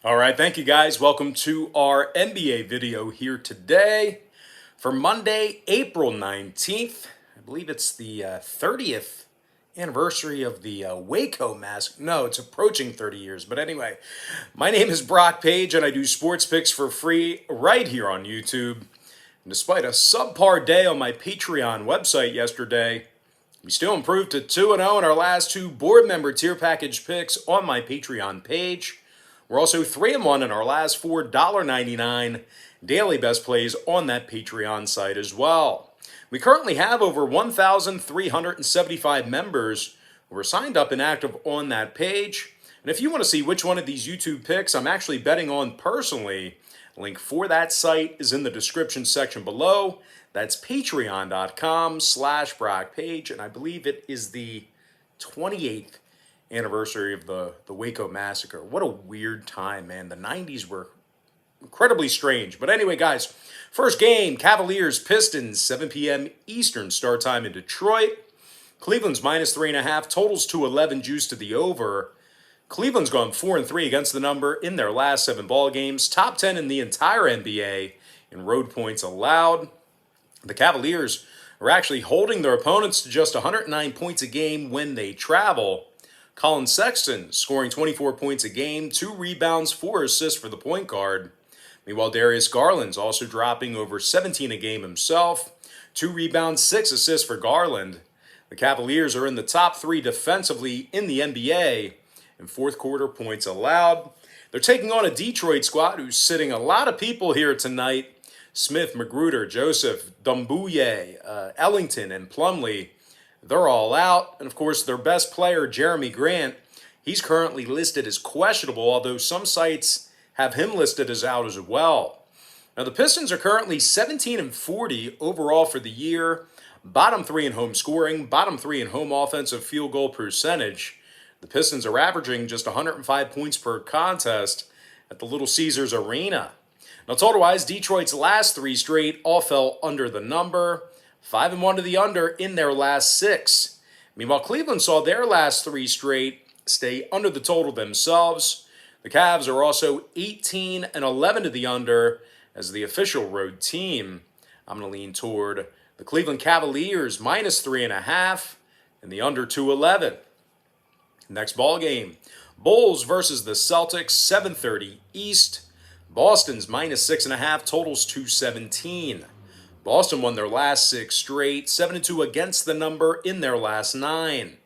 All right, thank you guys. Welcome to our NBA video here today for Monday, April 19th. I believe it's the 30th anniversary of the Waco massacre. No, it's approaching 30 years. But anyway, my name is Brock Page and I do sports picks for free right here on YouTube. And despite a subpar day on my Patreon website yesterday, we still improved to 2-0 in our last two board member tier package picks on my Patreon page. We're also 3-1 in our last four $1.99 daily best plays on that Patreon site as well. We currently have over 1,375 members who are signed up and active on that page. And if you want to see which one of these YouTube picks I'm actually betting on personally, link for that site is in the description section below. That's patreon.com/BrockPage, and I believe it is the 28th anniversary of the Waco massacre. What a weird time, man. The 90s were incredibly strange. But anyway, guys, first game, Cavaliers, Pistons, 7 p.m. Eastern start time in Detroit. Cleveland's minus 3.5, totals 211, juice to the over. Cleveland's gone 4-3 against the number in their last 7 ball games, top 10 in the entire NBA in road points allowed. The Cavaliers are actually holding their opponents to just 109 points a game when they travel. Colin Sexton scoring 24 points a game, 2 rebounds, 4 assists for the point guard. Meanwhile, Darius Garland's also dropping over 17 a game himself, 2 rebounds, 6 assists for Garland. The Cavaliers are in the top 3 defensively in the NBA in fourth quarter points allowed. They're taking on a Detroit squad who's sitting a lot of people here tonight. Smith, Magruder, Joseph, Doumbouya, Ellington, and Plumlee. They're all out. And of course, their best player, Jeremy Grant, he's currently listed as questionable, although some sites have him listed as out as well. Now, the Pistons are currently 17-40 overall for the year, bottom 3 in home scoring, bottom 3 in home offensive field goal percentage. The Pistons are averaging just 105 points per contest at the Little Caesars Arena. Now, total-wise, Detroit's last 3 straight all fell under the number. 5-1 to the under in their last 6. Meanwhile, Cleveland saw their last 3 straight stay under the total themselves. The Cavs are also 18-11 to the under as the official road team. I'm going to lean toward the Cleveland Cavaliers minus 3.5 and the under 211. Next ball game, Bulls versus the Celtics, 7:30 East. Boston's minus 6.5, totals 217. Boston won their last 6 straight, 7-2 against the number in their last 9.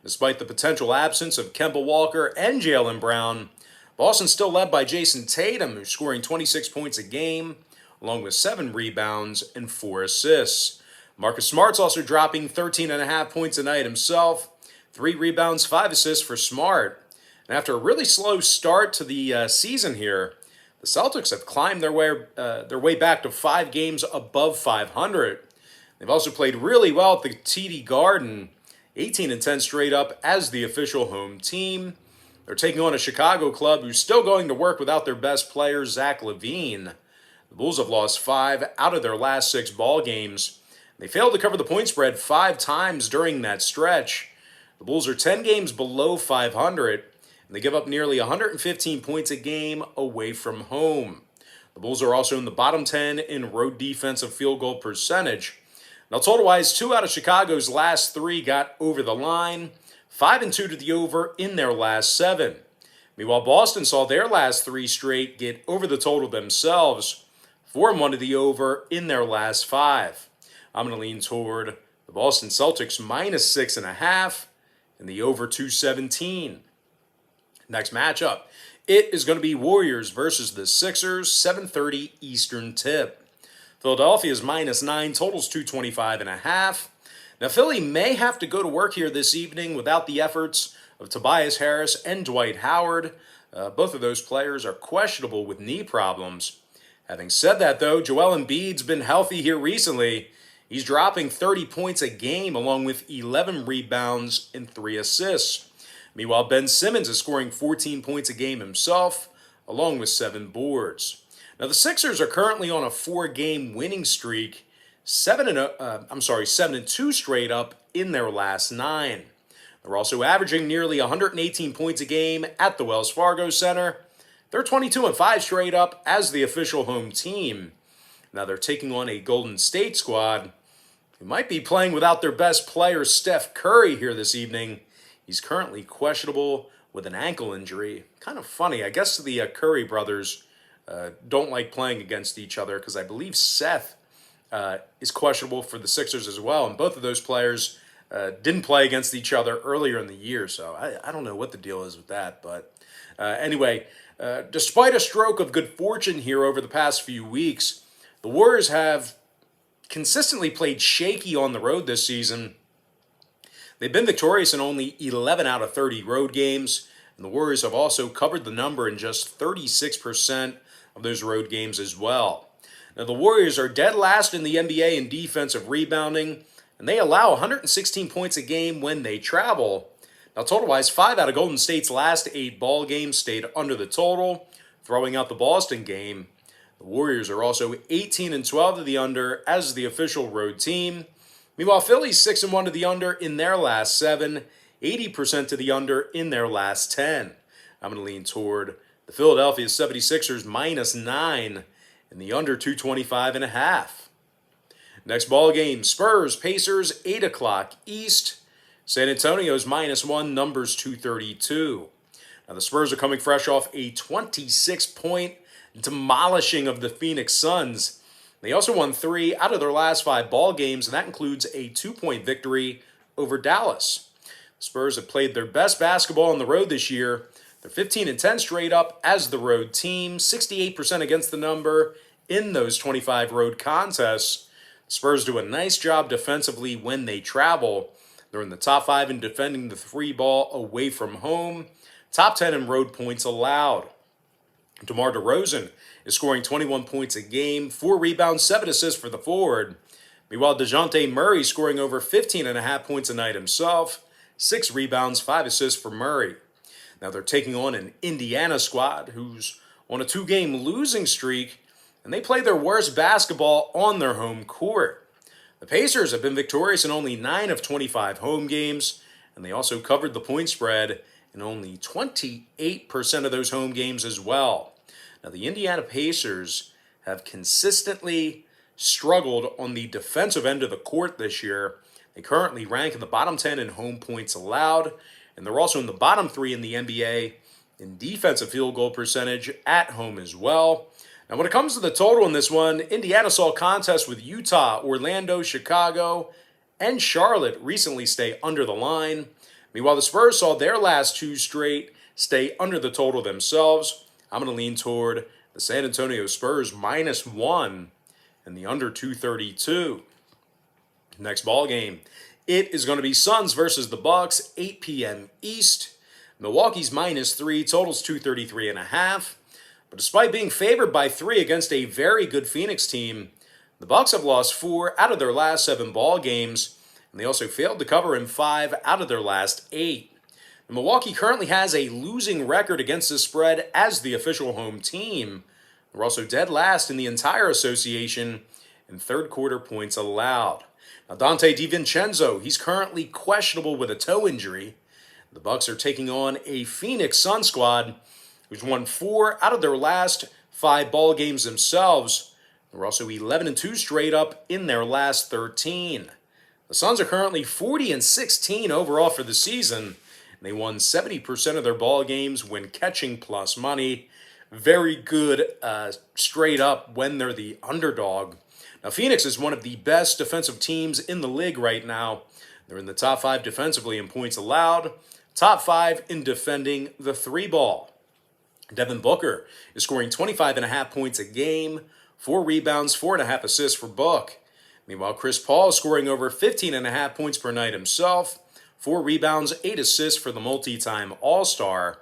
Despite the potential absence of Kemba Walker and Jaylen Brown, Boston's still led by Jason Tatum, who's scoring 26 points a game, along with 7 rebounds and 4 assists. Marcus Smart's also dropping 13.5 points a night himself, 3 rebounds, 5 assists for Smart. And after a really slow start to the season here, the Celtics have climbed their way back to 5 games above 500. They've also played really well at the TD Garden, 18-10 straight up as the official home team. They're taking on a Chicago club who's still going to work without their best player, Zach LaVine. The Bulls have lost 5 out of their last 6 ball games. They failed to cover the point spread 5 times during that stretch. The Bulls are 10 games below 500. And they give up nearly 115 points a game away from home. The Bulls are also in the bottom 10 in road defensive field goal percentage. Now, total-wise, 2 out of Chicago's last 3 got over the line, 5-2 to the over in their last 7. Meanwhile, Boston saw their last 3 straight get over the total themselves, 4-1 to the over in their last 5. I'm going to lean toward the Boston Celtics minus 6.5 and the over 217. Next matchup, it is going to be Warriors versus the Sixers, 7:30 Eastern tip. Philadelphia's minus 9, totals 225.5. Now, Philly may have to go to work here this evening without the efforts of Tobias Harris and Dwight Howard. Both of those players are questionable with knee problems. Having said that, though, Joel Embiid's been healthy here recently. He's dropping 30 points a game along with 11 rebounds and 3 assists. Meanwhile, Ben Simmons is scoring 14 points a game himself, along with 7 boards. Now, the Sixers are currently on a 4-game winning streak, 7-2 straight up in their last 9. They're also averaging nearly 118 points a game at the Wells Fargo Center. They're 22-5 straight up as the official home team. Now they're taking on a Golden State squad who might be playing without their best player, Steph Curry, here this evening. He's currently questionable with an ankle injury. Kind of funny. I guess the Curry brothers don't like playing against each other because I believe Seth is questionable for the Sixers as well. And both of those players didn't play against each other earlier in the year. So I don't know what the deal is with that. But anyway, despite a stroke of good fortune here over the past few weeks, the Warriors have consistently played shaky on the road this season. They've been victorious in only 11 out of 30 road games, and the Warriors have also covered the number in just 36% of those road games as well. Now, the Warriors are dead last in the NBA in defensive rebounding, and they allow 116 points a game when they travel. Now, total-wise, 5 out of Golden State's last 8 ball games stayed under the total, throwing out the Boston game. The Warriors are also 18-12 to the under as the official road team. Meanwhile, Philly's 6-1 to the under in their last 7, 80% to the under in their last 10. I'm going to lean toward the Philadelphia 76ers -9 in the under 225.5. Next ball game, Spurs, Pacers, 8 o'clock East. San Antonio's -1, numbers 232. Now the Spurs are coming fresh off a 26-point demolishing of the Phoenix Suns. They also won 3 out of their last 5 ball games, and that includes a 2-point victory over Dallas. The Spurs have played their best basketball on the road this year. They're 15-10 straight up as the road team, 68% against the number in those 25 road contests. The Spurs do a nice job defensively when they travel. They're in the top 5 in defending the 3 ball away from home, top 10 in road points allowed. DeMar DeRozan is scoring 21 points a game, 4 rebounds, 7 assists for the forward. Meanwhile, DeJounte Murray scoring over 15.5 points a night himself, 6 rebounds, 5 assists for Murray. Now they're taking on an Indiana squad who's on a 2-game losing streak, and they play their worst basketball on their home court. The Pacers have been victorious in only 9 of 25 home games, and they also covered the point spread in only 28% of those home games as well. Now, the Indiana Pacers have consistently struggled on the defensive end of the court this year. They currently rank in the bottom 10 in home points allowed, and they're also in the bottom 3 in the NBA in defensive field goal percentage at home as well. Now, when it comes to the total in this one, Indiana saw contests with Utah, Orlando, Chicago, and Charlotte recently stay under the line. Meanwhile, the Spurs saw their last 2 straight stay under the total themselves. I'm going to lean toward the San Antonio Spurs -1 and the under 232. Next ball game, it is going to be Suns versus the Bucks, 8 p.m. East. Milwaukee's -3, totals 233.5. But despite being favored by 3 against a very good Phoenix team, the Bucks have lost 4 out of their last 7 ball games, and they also failed to cover in 5 out of their last 8. And Milwaukee currently has a losing record against the spread as the official home team. They're also dead last in the entire association in third quarter points allowed. Now Dante DiVincenzo, he's currently questionable with a toe injury. The Bucks are taking on a Phoenix Sun squad who's won 4 out of their last 5 ball games themselves. They're also 11-2 straight up in their last 13. The Suns are currently 40-16 overall for the season. They won 70% of their ball games when catching plus money. Very good straight up when they're the underdog. Now, Phoenix is one of the best defensive teams in the league right now. They're in the top 5 defensively in points allowed, top 5 in defending the 3 ball. Devin Booker is scoring 25.5 points a game, 4 rebounds, 4.5 assists for Book. Meanwhile, Chris Paul is scoring over 15.5 points per night himself, 4 rebounds, 8 assists for the multi-time All-Star.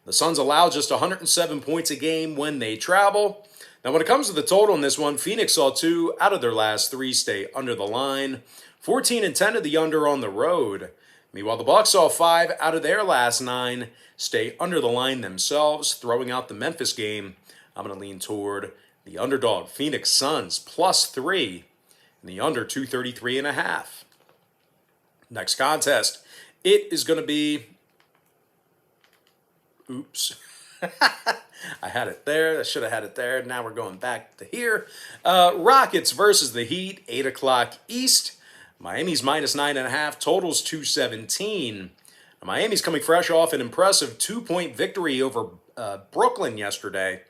The Suns allow just 107 points a game when they travel. Now, when it comes to the total in this one, Phoenix saw 2 out of their last 3 stay under the line, 14-10 to the under on the road. Meanwhile, the Bucks saw 5 out of their last 9 stay under the line themselves, throwing out the Memphis game. I'm going to lean toward the underdog Phoenix Suns +3 and the under 233.5. Next contest, it is going to be, I had it there. I should have had it there. Now we're going back to here. Rockets versus the Heat, 8 o'clock East. Miami's minus 9.5. Totals 217. Miami's coming fresh off an impressive 2-point victory over Brooklyn yesterday.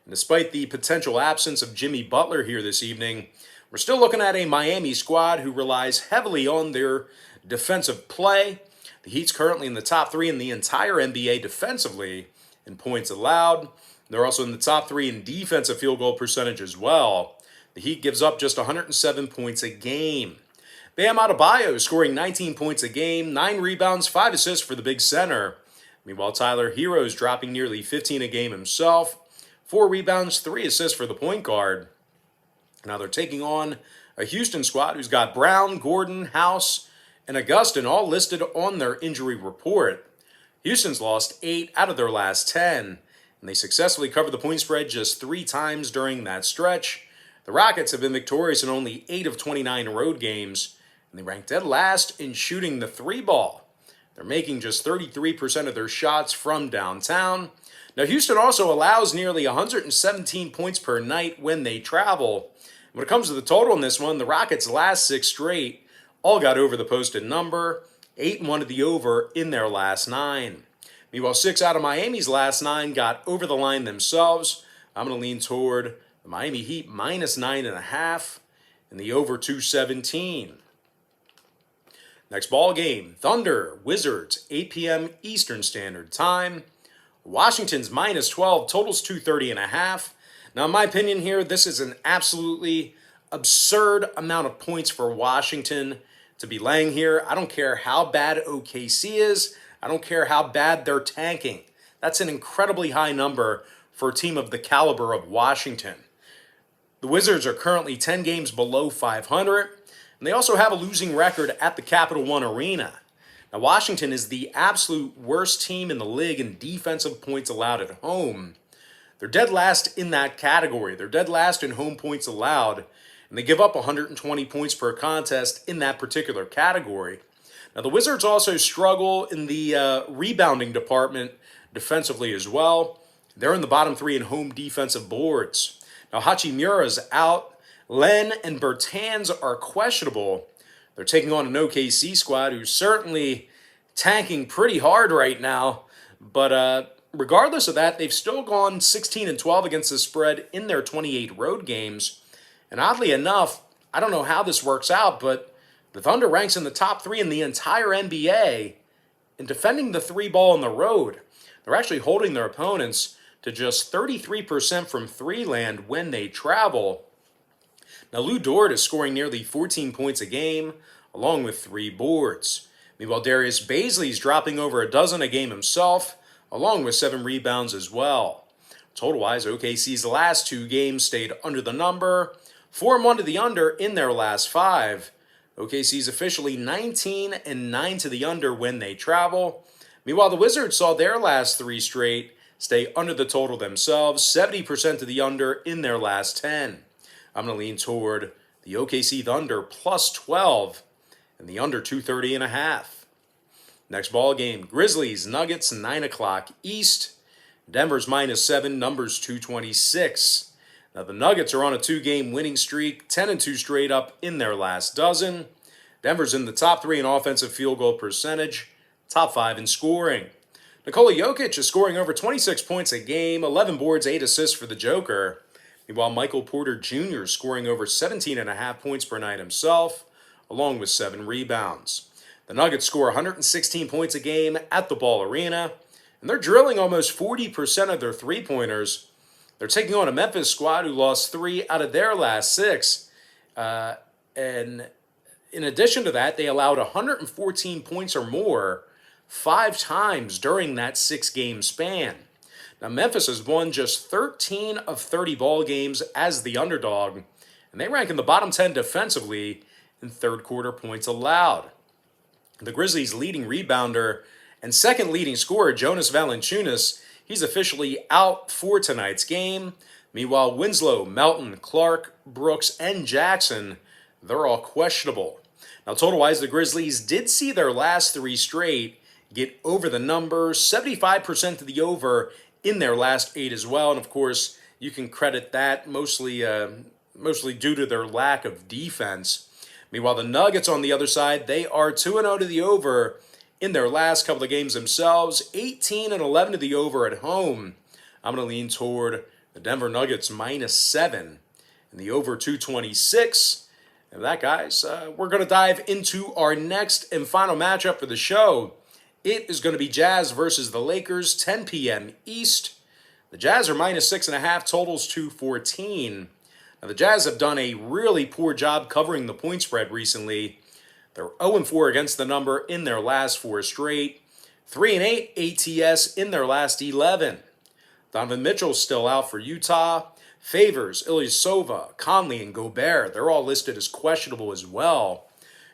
And despite the potential absence of Jimmy Butler here this evening, we're still looking at a Miami squad who relies heavily on their defensive play. The Heat's currently in the top 3 in the entire NBA defensively in points allowed. They're also in the top 3 in defensive field goal percentage as well. The Heat gives up just 107 points a game. Bam Adebayo scoring 19 points a game, 9 rebounds, 5 assists for the big center. Meanwhile, Tyler Hero's dropping nearly 15 a game himself, 4 rebounds, 3 assists for the point guard. Now they're taking on a Houston squad who's got Brown, Gordon, House, and Augustin all listed on their injury report. Houston's lost 8 out of their last 10, and they successfully covered the point spread just 3 times during that stretch. The Rockets have been victorious in only 8 of 29 road games, and they rank dead last in shooting the 3-ball. They're making just 33% of their shots from downtown. Now, Houston also allows nearly 117 points per night when they travel. When it comes to the total in this one, the Rockets' last 6 straight all got over the posted number, 8-1 to the over in their last 9. Meanwhile, 6 out of Miami's last 9 got over the line themselves. I'm going to lean toward the Miami Heat minus 9.5 and the over 217. Next ball game, Thunder, Wizards, 8 p.m. Eastern Standard Time. Washington's minus 12, totals 230.5. Now, in my opinion here, this is an absolutely absurd amount of points for Washington to be laying here. I don't care how bad OKC is. I don't care how bad they're tanking. That's an incredibly high number for a team of the caliber of Washington. The Wizards are currently 10 games below 500, and they also have a losing record at the Capital One Arena. Now, Washington is the absolute worst team in the league in defensive points allowed at home. They're dead last in that category. They're dead last in home points allowed, and they give up 120 points per contest in that particular category. Now, the Wizards also struggle in the rebounding department defensively as well. They're in the bottom 3 in home defensive boards. Now, Hachimura's out. Len and Bertans are questionable. They're taking on an OKC squad who's certainly tanking pretty hard right now. But regardless of that, they've still gone 16-12 against the spread in their 28 road games. And oddly enough, I don't know how this works out, but the Thunder ranks in the top 3 in the entire NBA in defending the 3-ball on the road. They're actually holding their opponents to just 33% from 3 land when they travel. Now, Lou Dort is scoring nearly 14 points a game, along with 3 boards. Meanwhile, Darius Bazley's dropping over a dozen a game himself, along with 7 rebounds as well. Total-wise, OKC's last 2 games stayed under the number, 4-1 to the under in their last 5. OKC's officially 19-9 to the under when they travel. Meanwhile, the Wizards saw their last 3 straight stay under the total themselves, 70% to the under in their last 10. I'm going to lean toward the OKC Thunder plus 12 and the under 230.5. Next ball game, Grizzlies, Nuggets, 9 o'clock East. Denver's minus 7, numbers 226. Now the Nuggets are on a 2-game winning streak, 10-2 straight up in their last dozen. Denver's in the top 3 in offensive field goal percentage, top 5 in scoring. Nikola Jokic is scoring over 26 points a game, 11 boards, 8 assists for the Joker. Meanwhile, Michael Porter Jr. scoring over 17.5 points per night himself, along with 7 rebounds. The Nuggets score 116 points a game at the Ball Arena, and they're drilling almost 40% of their three-pointers. They're taking on a Memphis squad who lost 3 out of their last 6. And in addition to that, they allowed 114 points or more 5 times during that 6-game span. Now, Memphis has won just 13 of 30 ball games as the underdog, and they rank in the bottom 10 defensively in third-quarter points allowed. The Grizzlies' leading rebounder and second leading scorer, Jonas Valanciunas, he's officially out for tonight's game. Meanwhile, Winslow, Melton, Clark, Brooks, and Jackson, they're all questionable. Now, total-wise, the Grizzlies did see their last 3 straight get over the number, 75% to the over in their last 8 as well. And of course, you can credit that mostly due to their lack of defense. Meanwhile, the Nuggets on the other side, they are 2-0 to the over in their last couple of games themselves, 18-11 to the over at home. I'm going to lean toward the Denver Nuggets -7 and the over 226. And that, guys, we're going to dive into our next and final matchup for the show. It is going to be Jazz versus the Lakers, 10 p.m. East. The Jazz are -6.5, totals 214. Now, the Jazz have done a really poor job covering the point spread recently. They're 0-4 against the number in their last 4 straight. 3-8 ATS in their last 11. Donovan Mitchell's still out for Utah. Favors, Ilyasova, Conley, and Gobert, they're all listed as questionable as well.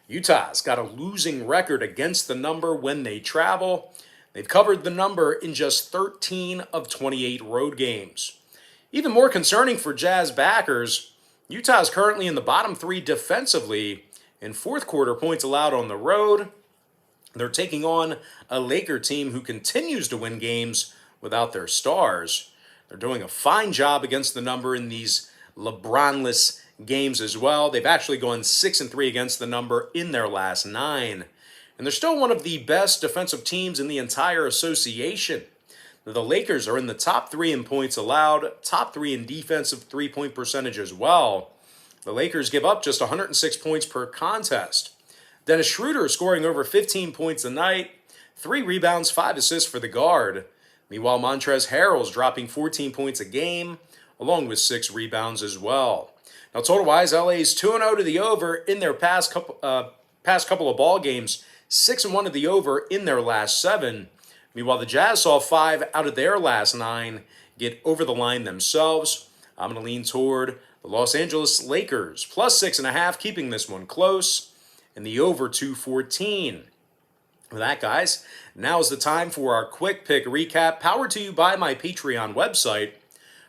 Utah's got a losing record against the number when they travel. They've covered the number in just 13 of 28 road games. Even more concerning for Jazz backers, Utah is currently in the bottom 3 defensively in fourth quarter points allowed on the road. They're taking on a Laker team who continues to win games without their stars. They're doing a fine job against the number in these LeBron-less games as well. They've actually gone 6-3 against the number in their last 9. And they're still one of the best defensive teams in the entire association. The Lakers are in the top 3 in points allowed, top 3 in defensive three-point percentage as well. The Lakers give up just 106 points per contest. Dennis Schroeder is scoring over 15 points a night, 3 rebounds, 5 assists for the guard. Meanwhile, Montrezl Harrell's dropping 14 points a game, along with 6 rebounds as well. Now, total-wise, LA's 2-0 to the over in their past couple of ball games, 6-1 to the over in their last 7. Meanwhile, the Jazz saw 5 out of their last 9 get over the line themselves. I'm going to lean toward the Los Angeles Lakers, +6.5, keeping this one close, and the over 214. With that, guys, now is the time for our quick pick recap, powered to you by my Patreon website.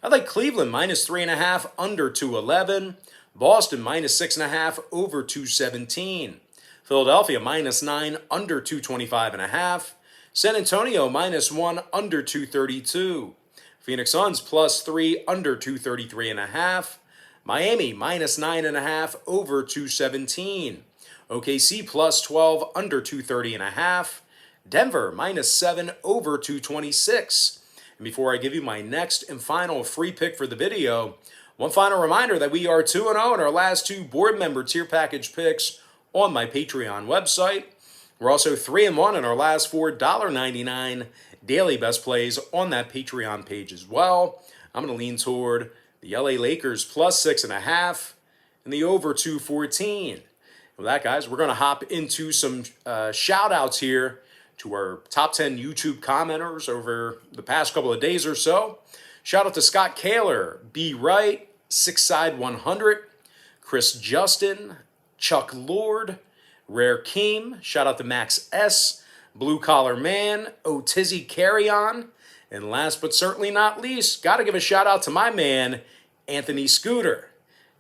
I like Cleveland -3.5, under 211. Boston -6.5, over 217. Philadelphia -9, under 225.5. San Antonio -1, under 232. Phoenix Suns +3, under 233.5. Miami -9.5, over 217. OKC +12, under 230.5. Denver -7, over 226. And before I give you my next and final free pick for the video, one final reminder that we are 2-0 in our last 2 board member tier package picks on my Patreon website. We're also 3-1 in our last 4 $1.99 daily best plays on that Patreon page as well. I'm going to lean toward the LA Lakers +6.5 and the over 214. With that, guys, we're going to hop into some shout outs here to our top 10 YouTube commenters over the past couple of days or so. Shout out to Scott Kaler, B. Wright, Six Side 100, Chris Justin, Chuck Lord, Rare Keem. Shout out to Max S, Blue Collar Man, Otizzy Carry On. And last but certainly not least, got to give a shout out to my man, Anthony Scooter.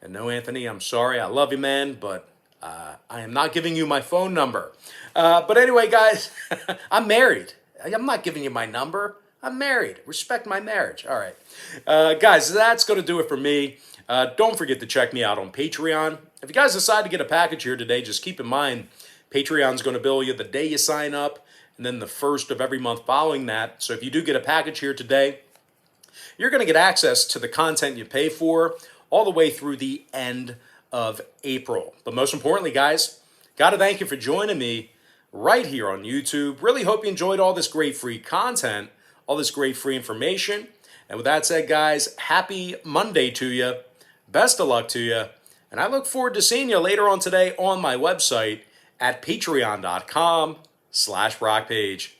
And no, Anthony, I'm sorry. I love you, man, but I am not giving you my phone number. But anyway, guys, I'm married. I'm not giving you my number. I'm married. Respect my marriage. All right. Guys, that's going to do it for me. Don't forget to check me out on Patreon. If you guys decide to get a package here today, just keep in mind, Patreon's going to bill you the day you sign up and then the first of every month following that. So if you do get a package here today, you're going to get access to the content you pay for all the way through the end of April. But most importantly, guys, got to thank you for joining me right here on YouTube. Really hope you enjoyed all this great free content, all this great free information. And with that said, guys, happy Monday to you. Best of luck to you. And I look forward to seeing you later on today on my website at patreon.com/BrockPage.